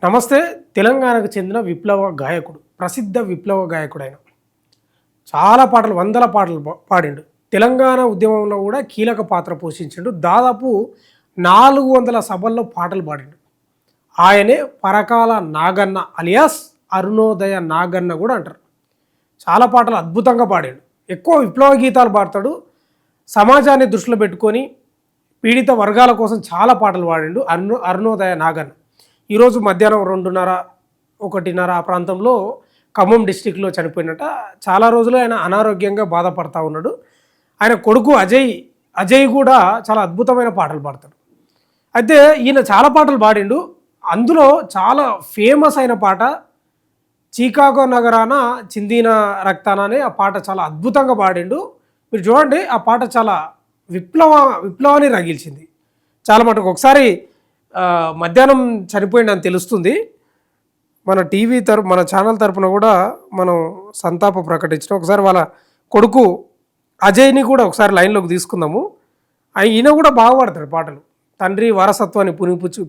నమస్తే. తెలంగాణకు చెందిన విప్లవ గాయకుడు, ప్రసిద్ధ విప్లవ గాయకుడైన చాలా పాటలు, వందల పాటలు పాడిండు. తెలంగాణ ఉద్యమంలో కూడా కీలక పాత్ర పోషించిండు. దాదాపు 400 సభల్లో పాటలు పాడిండు. ఆయనే పరకాల నాగన్న అలియాస్ అరుణోదయ నాగన్న కూడా అంటారు. చాలా పాటలు అద్భుతంగా పాడాడు. ఎక్కువ విప్లవ గీతాలు పాడతాడు. సమాజాన్ని దృష్టిలో పెట్టుకొని పీడిత వర్గాల కోసం చాలా పాటలు పాడిండు అరుణోదయ నాగన్న. ఈరోజు మధ్యాహ్నం 2:30, 1:30 ఆ ప్రాంతంలో ఖమ్మం డిస్టిక్లో చనిపోయినట్ట. చాలా రోజులు ఆయన అనారోగ్యంగా బాధపడతా ఉన్నాడు. ఆయన కొడుకు అజయ్ కూడా చాలా అద్భుతమైన పాటలు పాడతాడు. అయితే ఈయన చాలా పాటలు పాడిండు. అందులో చాలా ఫేమస్ అయిన పాట చికాగో నగరాన చిందిన రక్తాన అనే ఆ పాట చాలా అద్భుతంగా పాడిండు. మీరు చూడండి, ఆ పాట చాలా విప్లవాన్ని రగిల్చింది చాలా మటుకు. ఒకసారి మధ్యాహ్నం చనిపోయిందని తెలుస్తుంది. మన ఛానల్ తరపున కూడా మనం సంతాపం ప్రకటించిన. ఒకసారి వాళ్ళ కొడుకు అజయ్ని కూడా ఒకసారి లైన్లోకి తీసుకుందాము. ఈయన కూడా బాగా పాడతాడు పాటలు. తండ్రి వారసత్వాన్ని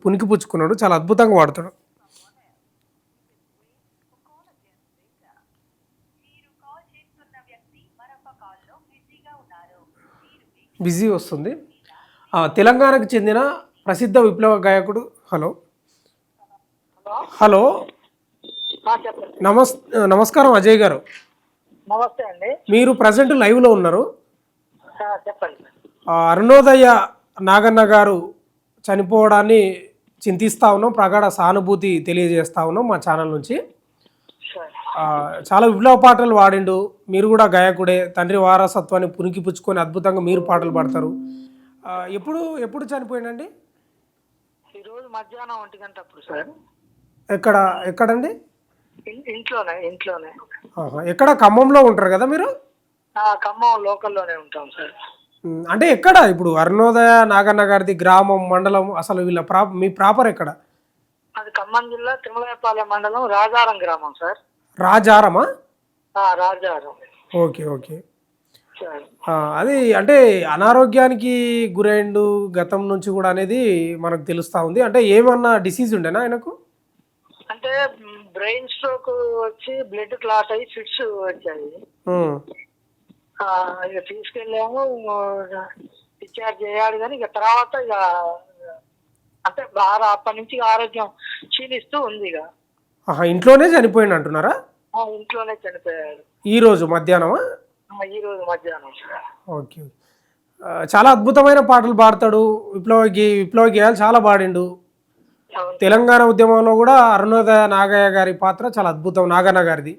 పుణికిపుచ్చుకున్నాడు. చాలా అద్భుతంగా పాడతాడు. బిజీ వస్తుంది. తెలంగాణకు చెందిన ప్రసిద్ధ విప్లవ గాయకుడు. హలో, నమస్కారం అజయ్ గారు. నమస్తే అండి. మీరు ప్రజెంట్ లైవ్లో ఉన్నారు. చెప్పండి. అరుణోదయ నాగన్న గారు చనిపోవడాన్ని చింతిస్తూ ఉన్నాం, ప్రగాఢ సానుభూతి తెలియజేస్తూ ఉన్నాం మా ఛానల్ నుంచి. చాలా విప్లవ పాటలు పాడిండు. మీరు కూడా గాయకుడే. తండ్రి వారసత్వాన్ని పుణికిపుచ్చుకొని అద్భుతంగా మీరు పాటలు పాడతారు. ఎప్పుడు చనిపోయిందండి? ఈరోజు మధ్యాహ్నం 1 గంట అప్పుడు సార్. ఎక్కడండి? ఇంట్లోనే. ఎక్కడ? ఖమ్మంలో ఉంటారు కదా మీరు? ఖమ్మం లోకల్లోనే ఉంటాం సార్. అంటే ఎక్కడ ఇప్పుడు అరుణోదయ నాగన్న గారిది గ్రామం, మండలం, అసలు వీళ్ళ మీ ప్రాపర్ ఎక్కడ? అది ఖమ్మం జిల్లా తిరుమలపాలెం మండలం రాజారం గ్రామం సార్. రాజారమా? రాజారం. ఓకే. అది అంటే అనారోగ్యానికి గురైండు గతం నుంచి కూడా అనేది మనకు తెలుస్తూ ఉంది. అంటే ఏమన్నా డిసీజ్ ఉండేనా ఆయనకు? అంటే బ్రెయిన్ స్ట్రోక్ వచ్చి బ్లడ్ క్లాట్ అయ్యి ఫిట్స్ వచ్చాయి. ఇక తీసుకెళ్ళాము, డిశ్చార్జ్ చేయాలి. కానీ ఇక తర్వాత ఇక అంటే అప్పటి నుంచి ఆరోగ్యం క్షీణిస్తూ ఉంది. ఇక ఇంట్లోనే చనిపోయింది అంటున్నారా? ఇంట్లోనే చనిపోయాడు. ఈరోజు మధ్యాహ్నమా? ఈరోజు మధ్యాహ్నం. ఓకే. చాలా అద్భుతమైన పాటలు పాడతాడు. విప్లవ గేయాలు చాలా పాడిండు. తెలంగాణ ఉద్యమంలో కూడా అరుణోదయ నాగయ్య గారి పాత్ర చాలా అద్భుతం. నాగన్న గారిది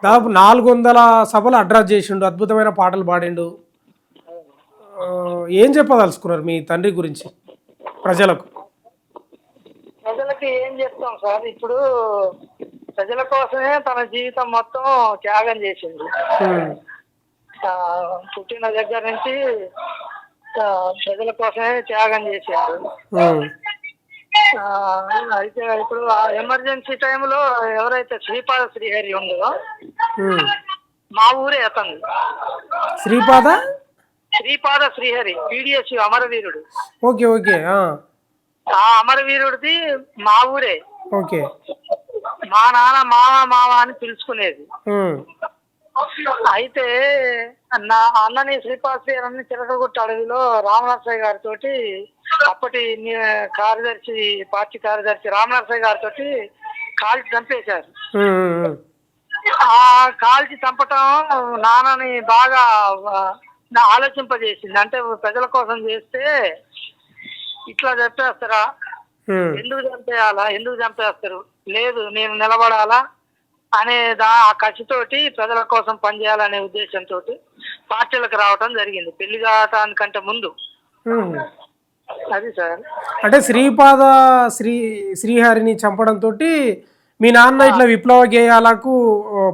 దాదాపు 400 సభలు అడ్రస్ చేసిండు. అద్భుతమైన పాటలు పాడిండు. ఏం చెప్పదలుచుకున్నారు మీ తండ్రి గురించి ప్రజలకు? ప్రజలకి ఏం చెప్తాం సార్, ఇప్పుడు ప్రజల కోసమే తన జీవితం మొత్తం త్యాగం చేసింది. పుట్టిన దగ్గర నుంచి ప్రజల కోసమే త్యాగం చేసిండు. అయితే ఇప్పుడు ఎమర్జెన్సీ టైంలో ఎవరైతే శ్రీపాద శ్రీహరి ఉందో మా ఊరే అతను. శ్రీపాద శ్రీహరి PDS అమరవీరుడు. ఓకే. ఆ అమరవీరుడిది మా ఊరే. ఓకే. మా నాన్న మామ అని పిలుచుకునేది. అయితే నా అన్నని శ్రీపాద శ్రీహరిని చిలకగుట్ట అడవిలో రామనరసయ్య గారితో, అప్పటి పార్టీ కార్యదర్శి రామనరసయ్య గారితో కాల్చి చంపేశారు. ఆ కాల్చి చంపటం నాన్నని బాగా ఆలోచింపజేసింది. అంటే ప్రజల కోసం చేస్తే ఇట్లా చంపేస్తారా, ఎందుకు చంపేస్తారు, లేదు నేను నిలబడాలా అనే ఆ కసితోటి ప్రజల కోసం పనిచేయాలనే ఉద్దేశంతో పార్టీలకు రావటం జరిగింది పెళ్లి కావటానికంటే ముందు. అది సార్. అంటే శ్రీహరిని చంపడంతో మీ నాన్న ఇట్లా విప్లవ గేయాలకు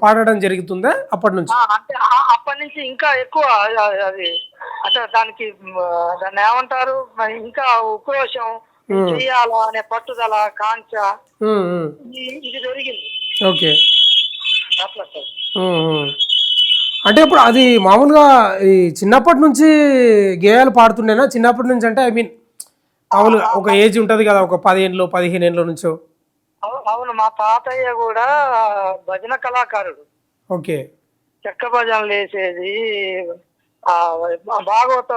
పాడడం జరుగుతుందా అప్పటి నుంచి? అంటే అప్పటి నుంచి ఇంకా ఎక్కువ అది అంటే దాన్ని ఏమంటారు, ఇంకా ఉక్రోషం చేయాలా అనే పట్టుదల, కాంక్ష ఇది జరిగింది. ఓకే. అంటే ఇప్పుడు అది మామూలుగా ఈ చిన్నప్పటి నుంచి గేయాలు పాడుతుండేనా? చిన్నప్పటి నుంచి అంటే మామూలుగా ఒక ఏజ్ ఉంటుంది కదా, ఒక 10 ఏళ్ళు 15 ఏళ్ళ నుంచో? అవును, మా తాతయ్య కూడా భజన కళాకారుడు. ఓకే. చెక్క భజనలు వేసేది, ఆ భాగవత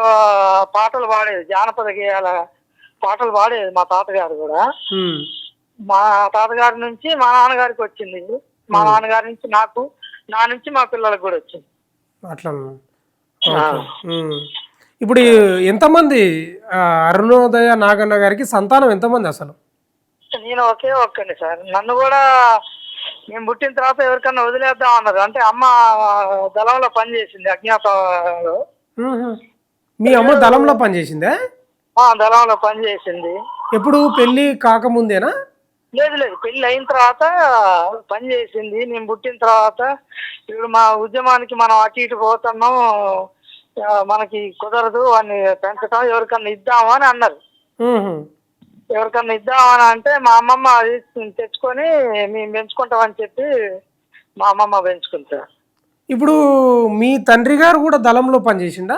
పాటలు పాడేది, జానపద గేయాల పాటలు పాడేది మా తాతగారు కూడా. ఉమ్, మా తాతగారి నుంచి మా నాన్నగారికి వచ్చింది, మా నాన్నగారి నుంచి నాకు, నా నుంచి మా పిల్లలకు కూడా వచ్చింది. అట్లా. ఓకే. ఇప్పుడు ఎంతమంది అరుణోదయ నాగన్న గారికి సంతానం ఎంతమంది అసలు? నేను ఒకే ఒక్కని సార్. నన్ను కూడా నేను పుట్టిన తర్వాత ఎవరికన్నా వదిలేద్దాం అన్నారు. అంటే అమ్మ దళంలో పనిచేసింది, అజ్ఞాతంలో. మీ అమ్మ దళంలో పనిచేసిందే? దళంలో పనిచేసింది. ఎప్పుడు పెళ్ళి కాకముందేనా? లేదు లేదు, పెళ్లి అయిన తర్వాత పని చేసింది. నేను పుట్టిన తర్వాత ఇప్పుడు మా ఉద్యమానికి మనం అటు ఇటు పోతున్నాం, మనకి కుదరదు వాడిని పెంచడం, ఎవరికన్నా ఇద్దామా అని అన్నారు. ఎవరికన్నా ఇద్దామని అంటే మా అమ్మమ్మ అది తెచ్చుకొని మేము పెంచుకుంటామని చెప్పి మా అమ్మమ్మ పెంచుకుంటారు. ఇప్పుడు మీ తండ్రి గారు కూడా దళంలో పనిచేసిండా?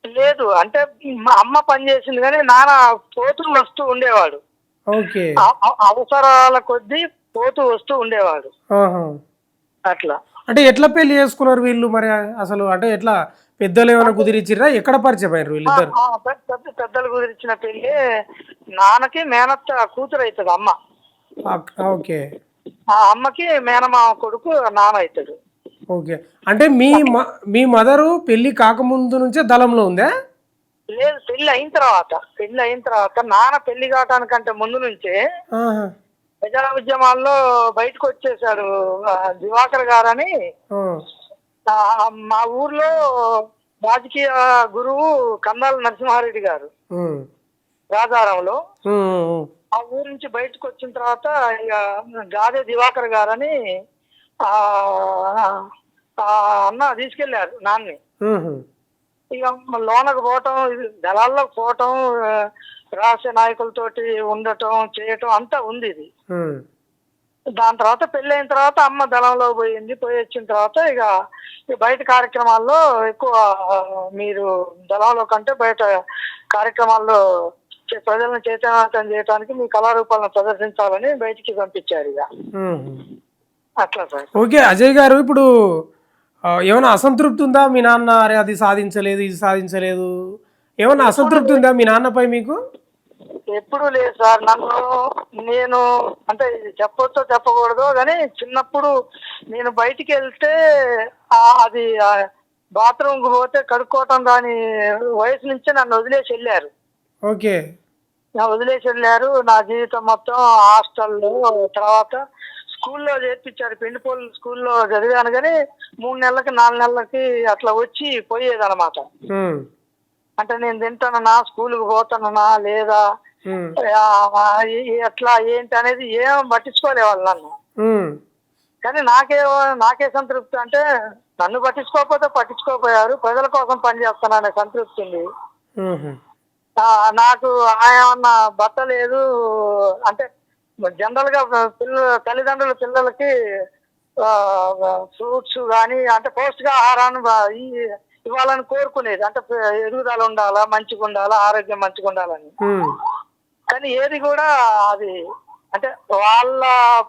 లేదు, అంటే మా అమ్మ పని చేసింది కానీ నాన్న పోతూ వస్తూ ఉండేవాడు. ఓకే. అవసరాల కొద్దీ పోతూ వస్తూ ఉండేవాడు. అట్లా. అంటే ఎట్లా పెళ్లి చేసుకున్నారు వీళ్ళు మరి అసలు? అంటే ఎట్లా పెద్దలు ఏమైనా కుదిరిచ్చిర్రా? ఎక్కడ పరిచయం అయ్యారు వీళ్ళిద్దరు? పెద్దలు కుదిరిచ్చిన పెళ్లి. నాన్నకి మేనత్త కూతురు అవుతుంది అమ్మ. ఓకే. ఆ అమ్మకి మేనమామ కొడుకు నాన్న అవుతాడు. ఓకే. అంటే మీ మదరు పెళ్లి కాకముందు నుంచే దళంలో ఉందా? లేదు, పెళ్లి అయిన తర్వాత నాన్న పెళ్లి కావటానికంటే ముందు నుంచే ప్రజా ఉద్యమాల్లో బయటకు వచ్చేసాడు దివాకర్ గారని. మా ఊర్లో రాజకీయ గురువు కందాల నరసింహారెడ్డి గారు రాజారంలో. ఆ ఊరు నుంచి బయటకు వచ్చిన తర్వాత ఇక గాదే దివాకర్ గారని అన్న తీసుకెళ్లారు నాన్ని. ఇక లోనకు పోవటం, దళాల్లోకి పోవటం, రాష్ట్ర నాయకులతోటి ఉండటం చేయటం అంతా ఉంది ఇది. దాని తర్వాత పెళ్లి అయిన తర్వాత అమ్మ దళంలో పోయింది. పోయి వచ్చిన తర్వాత ఇక బయట కార్యక్రమాల్లో ఎక్కువ, మీరు దళంలో కంటే బయట కార్యక్రమాల్లో ప్రజలను చైతన్యవంతం చేయడానికి మీ కళారూపాలను ప్రదర్శించాలని బయటికి పంపించారు ఇక. అట్లా సార్. ఓకే. అజయ్ గారు, ఇప్పుడు ఏమైనా అసంతృప్తి ఉందా మీ నాన్న? అరే అది సాధించలేదు, ఇది సాధించలేదు, ఏమైనా అసంతృప్తి ఉందా మీ నాన్నపై మీకు? ఎప్పుడు లేదు సార్. నేను అంటే ఇది చెప్పొచ్చో చెప్పకూడదు కానీ చిన్నప్పుడు నేను బయటికి వెళ్తే అది బాత్రూమ్కి పోతే కడుక్కోవటం దాని వయసు నుంచే నన్ను వదిలేసి వెళ్ళారు. ఓకే. వదిలేసి వెళ్ళారు. నా జీవితం మొత్తం హాస్టల్లో, తర్వాత స్కూల్లో చేర్పించారు. పెండిపోలు స్కూల్లో చదివాను కానీ 3 నెలలకి 4 నెలలకి అట్లా వచ్చి పోయేది అనమాట. అంటే నేను తింటానన్నా, స్కూల్కి పోతానన్నా లేదా, ఎట్లా ఏంటి అనేది ఏం పట్టించుకోలేవాళ్ళు నన్ను. కానీ నాకే సంతృప్తి అంటే నన్ను పట్టించుకోకపోతే పట్టించుకోపోయారు, ప్రజల కోసం పనిచేస్తాననే సంతృప్తి ఉంది. నాకు ఏమన్నా భర్త లేదు అంటే జనరల్ గా తల్లిదండ్రుల పిల్లలకి ఫ్రూట్స్ కానీ అంటే పౌష్టికాహారాన్ని ఇవ్వాలని కోరుకునేది. అంటే ఎదుగుదల ఉండాలా, మంచిగా ఉండాలా, ఆరోగ్యం మంచిగా ఉండాలని. కానీ ఏది కూడా అది అంటే వాళ్ళ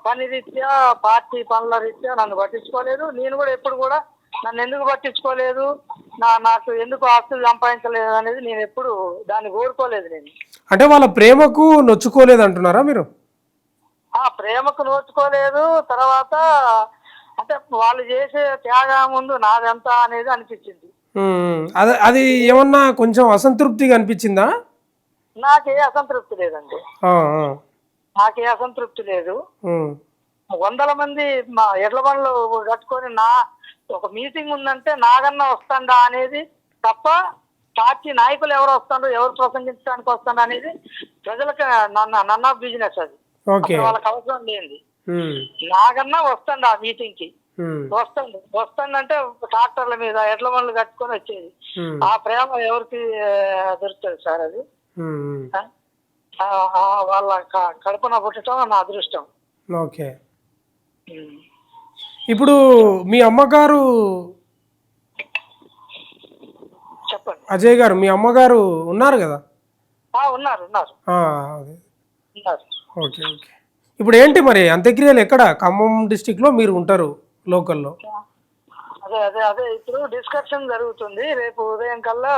పని రీత్యా, పార్టీ పనుల రీత్యా నన్ను పట్టించుకోలేదు. నేను కూడా ఎప్పుడు కూడా నన్ను ఎందుకు పట్టించుకోలేదు, నాకు ఎందుకు ఆస్తులు సంపాదించలేదు అనేది నేను ఎప్పుడు దాన్ని కోరుకోలేదు. నేను అంటే వాళ్ళ ప్రేమకు నొచ్చుకోలేదు అంటున్నారా మీరు? ప్రేమకు నోచుకోలేదు. తర్వాత అంటే వాళ్ళు చేసే త్యాగం ముందు నాదెంత అనేది అనిపించింది. అది ఏమన్నా కొంచెం అసంతృప్తిగా అనిపించిందా? నాకే అసంతృప్తి లేదండి. నాకే అసంతృప్తి లేదు. 100 మంది మా ఎడ్ల బండ్లు కట్టుకొని ఒక మీటింగ్ ఉందంటే నాగన్న వస్తాడా అనేది తప్ప, పార్టీ నాయకులు ఎవరు వస్తాడు, ఎవరు ప్రసంగించడానికి వస్తాడు అనేది ప్రజలకు నన్న బిజినెస్. అది వాళ్ళకి అవసరం లేనిది. నాగన్నా వస్తాడు ఆ మీటింగ్ కి, వస్తాడంటే ట్రాక్టర్ల మీద ఎడ్ల బండ్లు కట్టుకొని వచ్చేది. ఆ ప్రేమ ఎవరికి దొరుకుతుంది సార్? అది వాళ్ళ కడుపున పుట్టడం నా అదృష్టం. ఓకే. ఇప్పుడు మీ అమ్మగారు, చెప్పండి అజయ్ గారు, మీ అమ్మగారు ఉన్నారు కదా? ఉన్నారు. ఓకే. ఓకే. ఇప్పుడు ఏంటి మరి అంత్యక్రియలు ఎక్కడ? ఖమ్మం డిస్టిక్లో మీరు ఉంటారు లోకల్లో. అదే అదే అదే ఇప్పుడు డిస్కషన్ జరుగుతుంది. రేపు ఉదయం కల్లా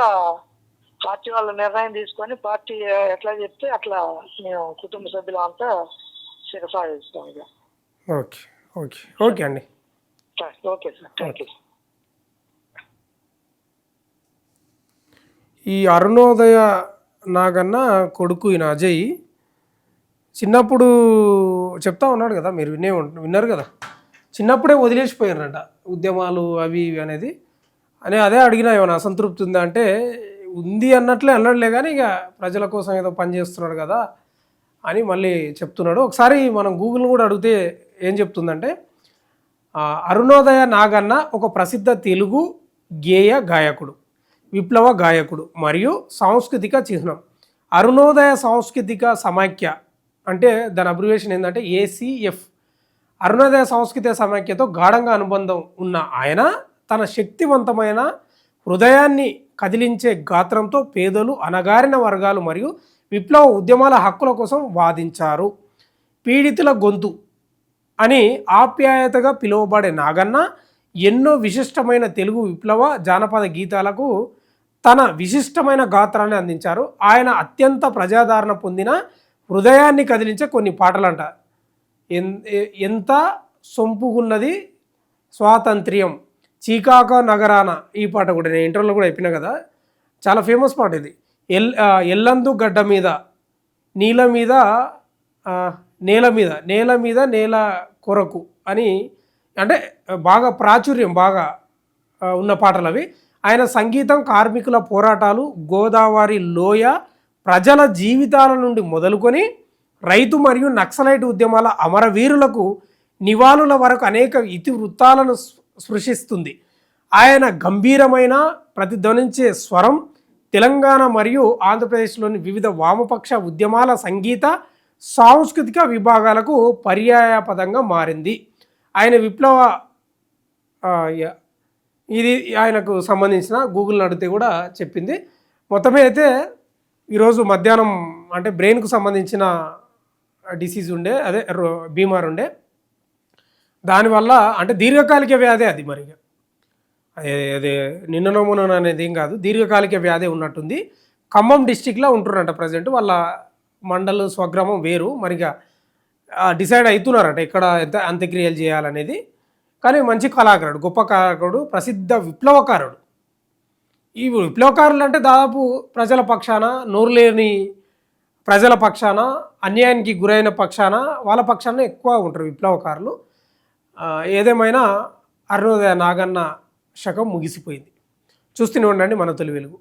పార్టీ వాళ్ళు నిర్ణయం తీసుకొని పార్టీ ఎట్లా చెప్తే అట్లా మేము కుటుంబ సభ్యులు అంతా శిరసాగిస్తాం ఇక. ఓకే ఓకే ఓకే అండి. Okay sir, thank you. ఈ అరుణోదయ నాగన్న కొడుకు ఈయన అజయ్ చిన్నప్పుడు చెప్తా ఉన్నాడు కదా, మీరు విన్నారు కదా, చిన్నప్పుడే వదిలేసిపోయారంట ఉద్యమాలు అవి ఇవి అనేది. అదే అడిగినా ఏమైనా అసంతృప్తి ఉందా అంటే ఉంది అన్నట్లే అన్నాడులే, కానీ ఇక ప్రజల కోసం ఏదో పని చేస్తున్నాడు కదా అని మళ్ళీ చెప్తున్నాడు. ఒకసారి మనం గూగుల్ కూడా అడిగితే ఏం చెప్తుందంటే, అరుణోదయ నాగన్న ఒక ప్రసిద్ధ తెలుగు గేయ గాయకుడు, విప్లవ గాయకుడు మరియు సాంస్కృతిక చిహ్నం. అరుణోదయ సాంస్కృతిక సమాఖ్య అంటే దాని అబ్రివేషన్ ఏంటంటే ACF. అరుణోదయ సాంస్కృతిక సమాఖ్యతో గాఢంగా అనుబంధం ఉన్న ఆయన తన శక్తివంతమైన హృదయాన్ని కదిలించే గాత్రంతో పేదలు, అణగారిన వర్గాలు మరియు విప్లవ ఉద్యమాల హక్కుల కోసం వాదించారు. పీడితుల గొంతు అని ఆప్యాయతగా పిలువబడే నాగన్న ఎన్నో విశిష్టమైన తెలుగు విప్లవ జానపద గీతాలకు తన విశిష్టమైన గాత్రాన్ని అందించారు. ఆయన అత్యంత ప్రజాదరణ పొందిన హృదయాన్ని కదిలించే కొన్ని పాటలంట. ఎంత సొంపుగున్నది స్వాతంత్ర్యం, చీకాక నగరాన, ఈ పాట కూడా నేను ఇంటర్వ్యూలో కూడా చెప్పినా కదా, చాలా ఫేమస్ పాట ఇది. ఎల్లందు గడ్డ మీద నీల మీద నేల మీద, నేల మీద నేల కొరకు అని, అంటే బాగా ప్రాచుర్యం బాగా ఉన్న పాటలు అవి. ఆయన సంగీతం కార్మికుల పోరాటాలు, గోదావరి లోయ ప్రజల జీవితాల నుండి మొదలుకొని రైతు మరియు నక్సలైట్ ఉద్యమాల అమరవీరులకు నివాళుల వరకు అనేక ఇతివృత్తాలను సృష్టిస్తుంది. ఆయన గంభీరమైన ప్రతిధ్వనించే స్వరం తెలంగాణ మరియు ఆంధ్రప్రదేశ్లోని వివిధ వామపక్ష ఉద్యమాల సంగీత సాంస్కృతిక విభాగాలకు పర్యాయపదంగా మారింది. ఆయన విప్లవ ఇది ఆయనకు సంబంధించిన గూగుల్ని అడిగితే కూడా చెప్పింది. మొత్తమే అయితే ఈరోజు మధ్యాహ్నం అంటే బ్రెయిన్కు సంబంధించిన డిసీజ్ ఉండే, అదే బీమార్ ఉండే, దానివల్ల అంటే దీర్ఘకాలిక వ్యాధి అది. మరి అదే నిన్ననో మొన్న అనేది ఏం కాదు, దీర్ఘకాలిక వ్యాధి ఉన్నట్టుంది. ఖమ్మం డిస్టిక్లో ఉంటున్నారంట ప్రజెంట్. వాళ్ళ మండలు స్వగ్రామం వేరు. మరిగా డిసైడ్ అవుతున్నారట ఎక్కడ ఎంత అంత్యక్రియలు చేయాలనేది. కానీ మంచి కళాకారుడు, గొప్ప కళాకారుడు, ప్రసిద్ధ విప్లవకారుడు. ఈ విప్లవకారులు అంటే దాదాపు ప్రజల పక్షాన, నోరు లేని ప్రజల పక్షాన, అన్యాయానికి గురైన పక్షాన, వాళ్ళ పక్షాన ఎక్కువ ఉంటారు విప్లవకారులు. ఏదేమైనా అరుణోదయ నాగన్న శకం ముగిసిపోయింది. చూస్తూనే ఉండండి మన తొలి వెలుగు.